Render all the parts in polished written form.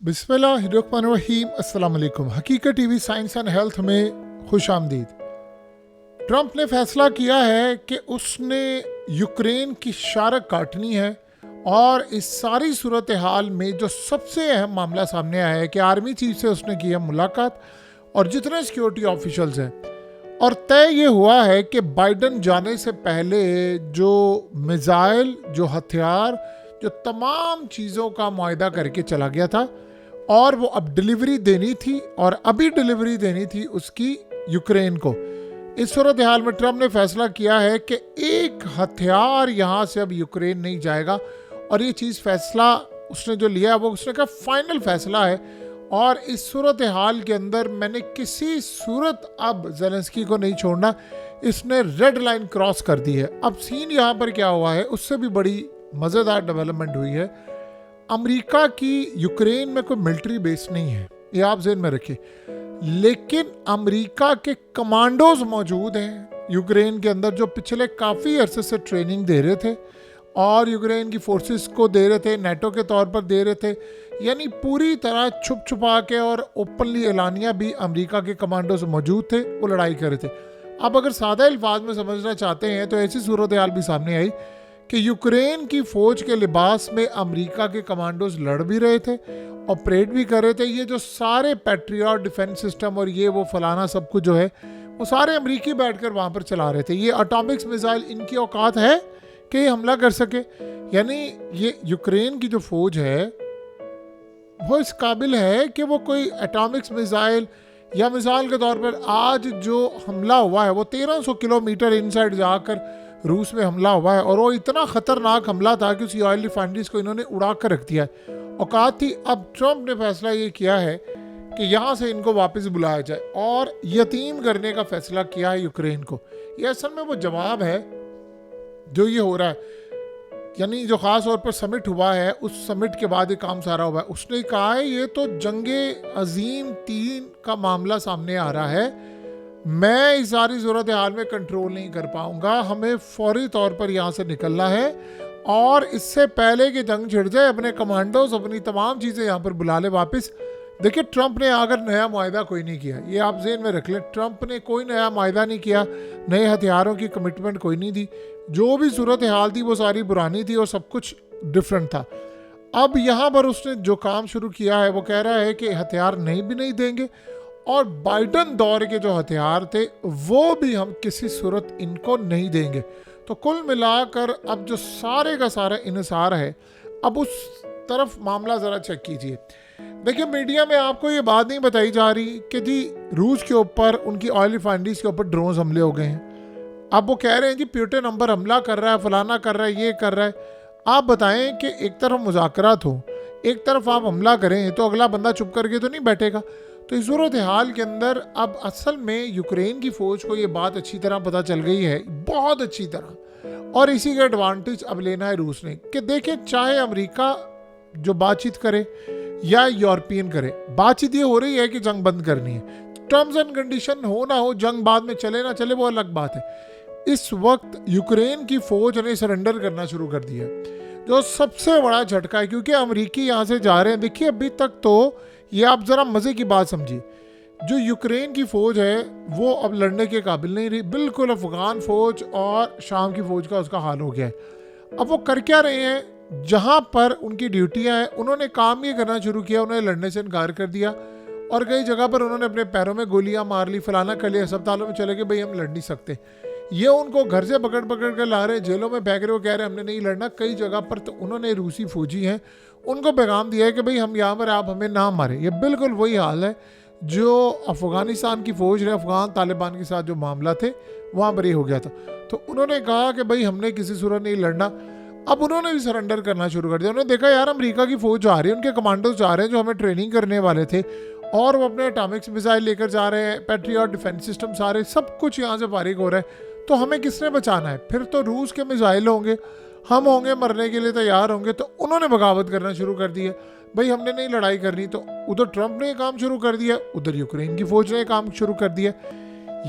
बिस्मिल्लाहिर्रहमानिर्रहीम। अस्सलाम वालेकुम। हकीकत टीवी साइंस एंड हेल्थ में खुश आमदीद। ट्रंप ने फैसला किया है कि उसने यूक्रेन की शारक काटनी है और इस सारी सूरत हाल में जो सबसे अहम मामला सामने आया है कि आर्मी चीफ से उसने की है मुलाकात और जितने सिक्योरिटी ऑफिशियल्स हैं, और तय ये हुआ है कि बाइडन जाने से पहले जो मिसाइल, जो हथियार, जो तमाम चीज़ों का मुआहदा करके चला गया था और वो अब डिलीवरी देनी थी और अभी डिलीवरी देनी थी उसकी यूक्रेन को। इस सूरत हाल में ट्रंप ने फैसला किया है कि एक हथियार यहाँ से अब यूक्रेन नहीं जाएगा और ये चीज़ फैसला उसने जो लिया वो उसने कहा फाइनल फैसला है। और इस सूरत हाल के अंदर मैंने किसी सूरत अब ज़ेलेंस्की को नहीं छोड़ना, इसने रेड लाइन क्रॉस कर दी है। अब सीन यहाँ पर क्या हुआ है, उससे भी बड़ी मज़ेदार डेवलपमेंट हुई है। अमेरिका की यूक्रेन में कोई मिलिट्री बेस नहीं है, ये आप ज़हन में रखिए, लेकिन अमेरिका के कमांडोज मौजूद हैं यूक्रेन के अंदर जो पिछले काफ़ी अरसे से ट्रेनिंग दे रहे थे और यूक्रेन की फोर्सेस को दे रहे थे, नेटो के तौर पर दे रहे थे, यानी पूरी तरह छुप छुपा के और ओपनली एलानिया भी अमेरिका के कमांडोज मौजूद थे, वो लड़ाई कर रहे थे। अब अगर सादा अल्फाज में समझना चाहते हैं तो ऐसी सूरत हाल भी सामने आई कि यूक्रेन की फौज के लिबास में अमेरिका के कमांडोज लड़ भी रहे थे, ऑपरेट भी कर रहे थे। ये जो सारे पैट्रियट डिफेंस सिस्टम और ये वो फलाना सब कुछ जो है वो सारे अमेरिकी बैठकर वहाँ पर चला रहे थे। ये एटॉमिक्स मिसाइल इनकी औकात है कि ये हमला कर सके, यानी ये यूक्रेन की जो फौज है वो इस काबिल है कि वो कोई एटॉमिक्स मिसाइल या मिसाइल के तौर पर आज जो हमला हुआ है वो 1300 किलोमीटर इनसाइड जाकर रूस में हमला हुआ है और वो इतना ख़तरनाक हमला था कि उसी ऑयल रिफाइनरीज को इन्होंने उड़ा कर रख दिया है, औकात थी। अब ट्रंप ने फैसला ये किया है कि यहाँ से इनको वापस बुलाया जाए और यतीम करने का फैसला किया है यूक्रेन को। ये असल में वो जवाब है जो ये हो रहा है, यानी जो ख़ास तौर पर समिट हुआ है उस समिट के बाद ये काम सारा हुआ है। उसने कहा है ये तो जंगे अजीम 3 का मामला सामने आ रहा है, मैं इस सारी सूरत हाल में कंट्रोल नहीं कर पाऊंगा, हमें फौरी तौर पर यहाँ से निकलना है और इससे पहले कि जंग छिड़ जाए अपने कमांडोज, अपनी तमाम चीज़ें यहाँ पर बुला ले वापस। देखिए ट्रंप ने अगर नया मुआहदा कोई नहीं किया, ये आप ज़हन में रख लें, ट्रंप ने कोई नया मुआहदा नहीं किया, नए हथियारों की कमिटमेंट कोई नहीं दी, जो भी सूरत हाल थी वो सारी पुरानी थी और सब कुछ डिफरेंट था। अब यहाँ पर उसने जो काम शुरू किया है वो कह रहा है कि हथियार नहीं देंगे और बाइडन दौर के जो हथियार थे वो भी हम किसी सूरत इनको नहीं देंगे। तो कुल मिलाकर अब जो सारे का सारा इन्हिसार है, अब उस तरफ मामला ज़रा चेक कीजिए। देखिए मीडिया में आपको ये बात नहीं बताई जा रही कि जी रूस के ऊपर, उनकी ऑयल रिफाइनरीज के ऊपर ड्रोन हमले हो गए हैं। अब वो कह रहे हैं जी प्यूटिन नंबर हमला कर रहा है, फलाना कर रहा है, ये कर रहा है। आप बताएं कि एक तरफ मुज़ाकरात हो, एक तरफ आप हमला करें तो अगला बंदा चुप करके तो नहीं बैठेगा। तो इस सूरत हाल के अंदर अब असल में यूक्रेन की फ़ौज को ये बात अच्छी तरह पता चल गई है, बहुत अच्छी तरह, और इसी का एडवांटेज अब लेना है रूस ने कि देखें चाहे अमेरिका जो बातचीत करे या यूरोपियन करे, बातचीत ये हो रही है कि जंग बंद करनी है, टर्म्स एंड कंडीशन हो ना हो, जंग बाद में चले ना चले वो अलग बात है। इस वक्त यूक्रेन की फ़ौज ने सरेंडर करना शुरू कर दिया, जो सबसे बड़ा झटका है क्योंकि अमेरिकी यहाँ से जा रहे हैं। देखिए अभी तक तो ये आप ज़रा मज़े की बात समझिए, जो यूक्रेन की फ़ौज है वो अब लड़ने के काबिल नहीं रही, बिल्कुल अफ़गान फ़ौज और शाम की फ़ौज का उसका हाल हो गया है। अब वो कर क्या रहे हैं, जहाँ पर उनकी ड्यूटियाँ हैं उन्होंने काम ये करना शुरू किया, उन्होंने लड़ने से इनकार कर दिया और कई जगह पर उन्होंने अपने पैरों में गोलियाँ मार ली, फलाना कर लिया, अस्पतालों में चले गए, भाई हम लड़ नहीं सकते। ये उनको घर से पकड़ कर ला रहे, जेलों में फेंक रहे, वो कह रहे हमने नहीं लड़ना। कई जगह पर तो उन्होंने रूसी फौजी हैं उनको पैगाम दिया है कि भाई हम यहाँ पर, आप हमें ना मारें। ये बिल्कुल वही हाल है जो अफ़गानिस्तान की फ़ौज ने अफ़गान तालिबान के साथ जो मामला थे वहाँ पर ये हो गया था। तो उन्होंने कहा कि भाई हमने किसी सूरत नहीं लड़ना। अब उन्होंने भी सरेंडर करना शुरू कर दिया। उन्होंने देखा यार अमेरिका की फ़ौज जा रही है, उनके कमांडोज जा रहे हैं जो हमें ट्रेनिंग करने वाले थे और वो अपने एटॉमिक्स मिसाइल लेकर जा रहे हैं, पैट्रियट डिफेंस सिस्टम सारे सब कुछ यहाँ से फारिग हो रहा है, तो हमें किसने बचाना है? फिर तो रूस के मिसाइल होंगे, हम होंगे मरने के लिए तैयार होंगे। तो उन्होंने बगावत करना शुरू कर दी है, भाई हमने नहीं लड़ाई करनी। तो उधर ट्रंप ने काम शुरू कर दिया, उधर यूक्रेन की फौज ने काम शुरू कर दिया।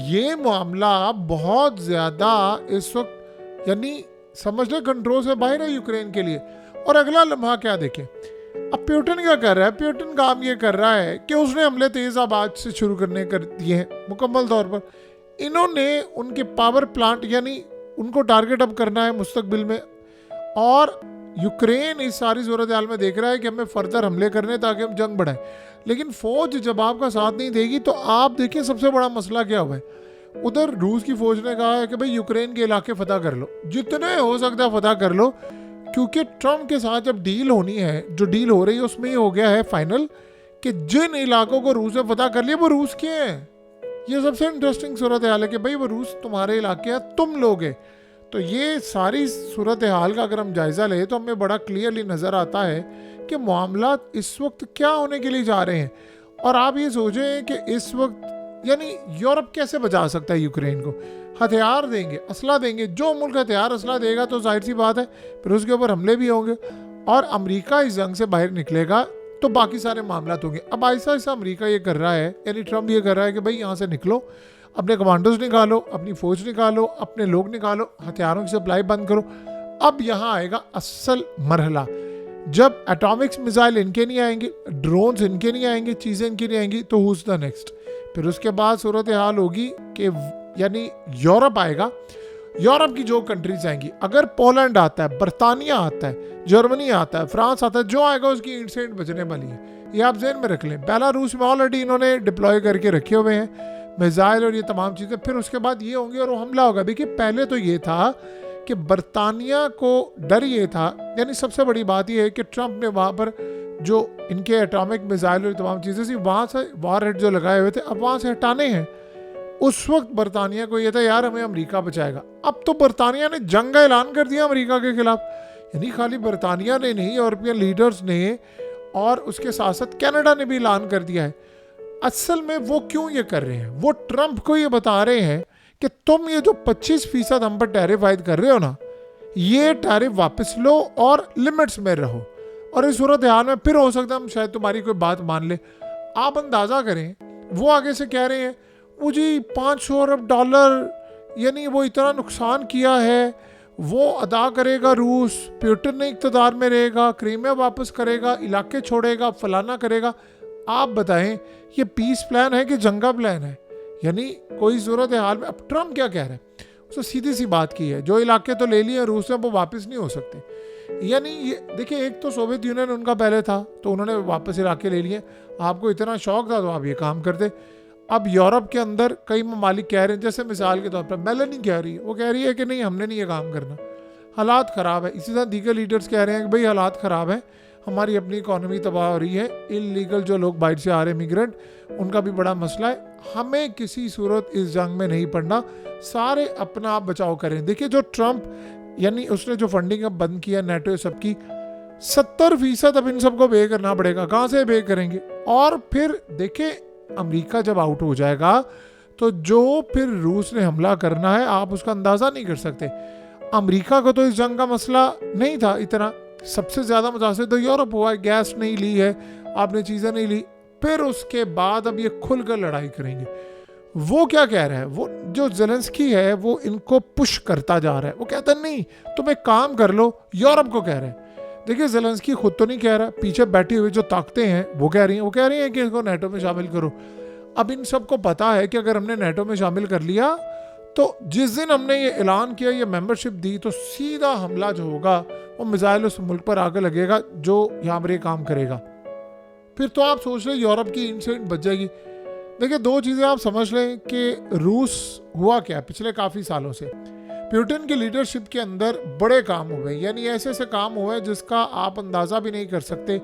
ये मामला बहुत ज़्यादा इस वक्त यानी समझ ले कंट्रोल से बाहर है यूक्रेन के लिए। और अगला लम्हा क्या देखें, अब प्यूटन क्या कर रहा है? प्यूटन काम ये कर रहा है कि उसने हमले तेज आबाद से शुरू करने कर दिए हैं मुकम्मल तौर पर। इन्होंने उनके पावर प्लांट यानी उनको टारगेट अब करना है मुस्तकबिल में, और यूक्रेन इस सारी सूरत हाल में देख रहा है कि हमें फर्दर हमले करने ताकि हम जंग बढ़ाएं। लेकिन फौज जब आपका साथ नहीं देगी तो आप देखिए सबसे बड़ा मसला क्या हुआ है। उधर रूस की फौज ने कहा है कि भाई यूक्रेन के इलाके फतह कर लो, जितने हो सकता है फतह कर लो, क्योंकि ट्रम्प के साथ जब डील होनी है, जो डील हो रही है उसमें ये हो गया है फाइनल कि जिन इलाकों को रूस ने फतह कर लिया वो रूस के हैं। ये सबसे इंटरेस्टिंग सूरत हाल है कि भाई वो रूस तुम्हारे इलाके हैं, तुम लोगे। तो ये सारी सूरत हाल का अगर हम जायज़ा लें तो हमें बड़ा क्लियरली नज़र आता है कि मामला इस वक्त क्या होने के लिए जा रहे हैं। और आप ये सोचें कि इस वक्त यानी यूरोप कैसे बचा सकता है यूक्रेन को? हथियार देंगे, असला देंगे। जो मुल्क हथियार असला देगा तो जाहिर सी बात है फिर उसके ऊपर हमले भी होंगे, और अमेरिका इस जंग से बाहर निकलेगा तो बाकी सारे मामला होंगे। अब ऐसा ऐसा अमेरिका ये कर रहा है, यानी ट्रम्प ये कर रहा है कि भाई यहाँ से निकलो, अपने कमांडोज निकालो, अपनी फौज निकालो, अपने लोग निकालो, हथियारों की सप्लाई बंद करो। अब यहाँ आएगा असल मरहला, जब एटॉमिक्स मिसाइल इनके नहीं आएंगे, ड्रोन्स इनके नहीं आएंगे, चीज़ें इनकी नहीं आएंगी, तो हुज द नेक्स्ट? फिर उसके बाद सूरत हाल होगी कि यानी यूरोप आएगा, यूरोप की जो कंट्रीज आएंगी, अगर पोलैंड आता है, बरतानिया आता है, जर्मनी आता है, फ्रांस आता है, जो आएगा उसकी इंसिडेंट बचने वाली है। ये आप जहन में रख लें। बेलारूस में ऑलरेडी इन्होंने डिप्लॉय करके रखे हुए हैं मिसाइल और ये तमाम चीज़ें। फिर उसके बाद ये होंगे और वो हमला होगा। देखिए पहले तो ये था कि बरतानिया को डर ये था, यानी सबसे बड़ी बात ये है कि ट्रम्प ने वहाँ पर जो इनके एटॉमिक मिसाइल और तमाम चीज़ें थी वहाँ से वार हेड जो लगाए हुए थे अब वहाँ से हटाने हैं। उस वक्त बरतानिया को ये था यार हमें अमेरिका बचाएगा। अब तो बरतानिया ने जंग का ऐलान कर दिया अमेरिका के खिलाफ। यानी खाली बरतानिया ने नहीं, यूरोपियन लीडर्स ने और उसके साथ साथ कनाडा ने भी ऐलान कर दिया है। असल में वो क्यों ये कर रहे हैं? वो ट्रम्प को ये बता रहे हैं कि तुम ये जो 25% हम पर टैरिफ आयद कर रहे हो ना, ये टैरिफ वापस लो और लिमिट्स में रहो, और इस सूरत हाल में फिर हो सकता है हम शायद तुम्हारी कोई बात मान ले। आप अंदाज़ा करें वो आगे से कह रहे हैं वो जी 500 अरब डॉलर यानी वो इतना नुकसान किया है वो अदा करेगा रूस, प्यूटन ने इक़्तिदार में रहेगा, क्रीमिया वापस करेगा, इलाके छोड़ेगा, फलाना करेगा। आप बताएं ये पीस प्लान है कि जंगा प्लान है? यानी कोई सूरत हाल में अब ट्रम्प क्या कह रहा है? उसने सीधी सी बात की है, जो इलाके तो ले लिए रूस ने वो वापस नहीं हो सकते। यानी ये देखिए, एक तो सोवियत यूनियन उनका पहले था तो उन्होंने वापस इलाके ले लिए, आपको इतना शौक था तो आप ये काम करते। अब यूरोप के अंदर कई ममालिक कह रहे हैं, जैसे मिसाल के तौर पर मेलानी कह रही है, वो कह रही है कि नहीं हमने नहीं ये काम करना, हालात ख़राब है। इसी तरह दीगर लीडर्स कह रहे हैं कि भाई हालात ख़राब है, हमारी अपनी इकॉनमी तबाह हो रही है, इलीगल जो लोग बाहर से आ रहे हैं मिग्रेंट उनका भी बड़ा मसला है, हमें किसी सूरत इस जंग में नहीं पड़ना, सारे अपना आप बचाव करें। देखिए जो ट्रम्प यानी उसने जो फंडिंग अब बंद किया नेटो सबकी 70% अब इन सबको पे करना पड़ेगा। कहाँ से पे करेंगे? और फिर देखें अमेरिका जब आउट हो जाएगा तो जो फिर रूस ने हमला करना है आप उसका अंदाज़ा नहीं कर सकते। अमेरिका को तो इस जंग का मसला नहीं था इतना, सबसे ज़्यादा मुतासिर तो यूरोप हुआ है, गैस नहीं ली है आपने, चीज़ें नहीं ली। फिर उसके बाद अब ये खुलकर लड़ाई करेंगे। वो क्या कह रहा है, वो जो ज़ेलेंस्की है वो इनको पुश करता जा रहा है, वो कहता है नहीं तुम एक काम कर लो, यूरोप को कह रहा है। देखिए ज़ेलेंस्की खुद तो नहीं कह रहा, पीछे बैठी हुई जो ताकतें हैं वो कह रही हैं कि इसको नेटो में शामिल करो। अब इन सबको पता है कि अगर हमने नेटो में शामिल कर लिया तो जिस दिन हमने ये ऐलान किया, ये मेंबरशिप दी, तो सीधा हमला जो होगा वो मिसाइल उस मुल्क पर आगे लगेगा जो यहाँ पर ये काम करेगा। फिर तो आप सोच रहे यूरोप की इंसिडेंट बच जाएगी। देखिए दो चीज़ें आप समझ लें कि रूस हुआ क्या पिछले काफ़ी सालों से, प्यूटन की लीडरशिप के अंदर बड़े काम हुए, यानी ऐसे ऐसे काम हुए जिसका आप अंदाज़ा भी नहीं कर सकते।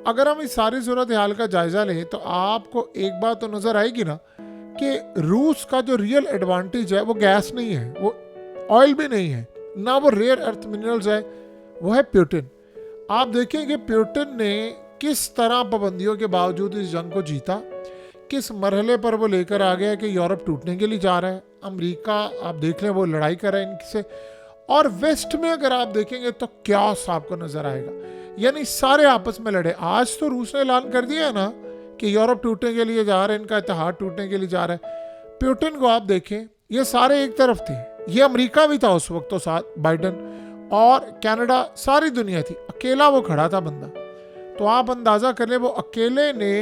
अगर हम इस सारी सूरत हाल का जायज़ा लें तो आपको एक बात तो नज़र आएगी ना कि रूस का जो रियल एडवांटेज है वो गैस नहीं है, वो ऑयल भी नहीं है, ना वो रेयर अर्थ मिनरल्स है, वो है प्यूटन। आप देखेंगे प्यूटन ने किस तरह पाबंदियों के बावजूद इस जंग को जीता, किस मरहले पर वो लेकर आ गया कि यूरोप टूटने के लिए जा रहा है। अमेरिका आप देख लें वो लड़ाई कर रहा है इनसे, और वेस्ट में अगर आप देखेंगे तो क्या आपको नजर आएगा, यानी सारे आपस में लड़े। आज तो रूस ने ऐलान कर दिया है ना कि यूरोप टूटने के लिए जा रहा है, इनका इत्तेहाद टूटने के लिए जा रहा है। प्यूटन को आप देखें, ये सारे एक तरफ थे, ये अमेरिका भी था उस वक्त तो साथ, बाइडन और कनाडा, सारी दुनिया थी, अकेला वो खड़ा था बंदा। तो आप अंदाज़ा कर लें वो अकेले ने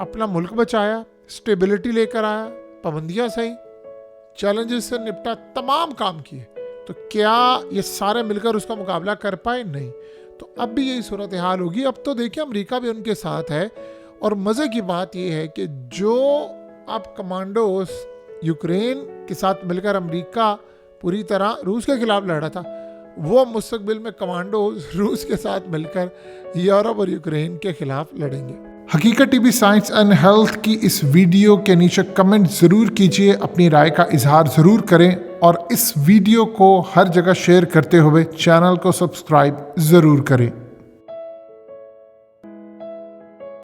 अपना मुल्क बचाया, स्टेबिलिटी लेकर आया, पाबंदियाँ सही, चैलेंजेस से निपटा, तमाम काम किए। तो क्या ये सारे मिलकर उसका मुकाबला कर पाए? नहीं। तो अब भी यही सूरत हाल होगी। अब तो देखिए अमेरिका भी उनके साथ है, और मज़े की बात ये है कि जो अब कमांडोज यूक्रेन के साथ मिलकर अमेरिका पूरी तरह रूस के खिलाफ लड़ा था, वो मुस्तकबिल में कमांडोज रूस के साथ मिलकर यूरोप और यूक्रेन के खिलाफ लड़ेंगे। हकीकत टीवी साइंस एंड हेल्थ की इस वीडियो के नीचे कमेंट ज़रूर कीजिए, अपनी राय का इजहार ज़रूर करें, और इस वीडियो को हर जगह शेयर करते हुए चैनल को सब्सक्राइब ज़रूर करें।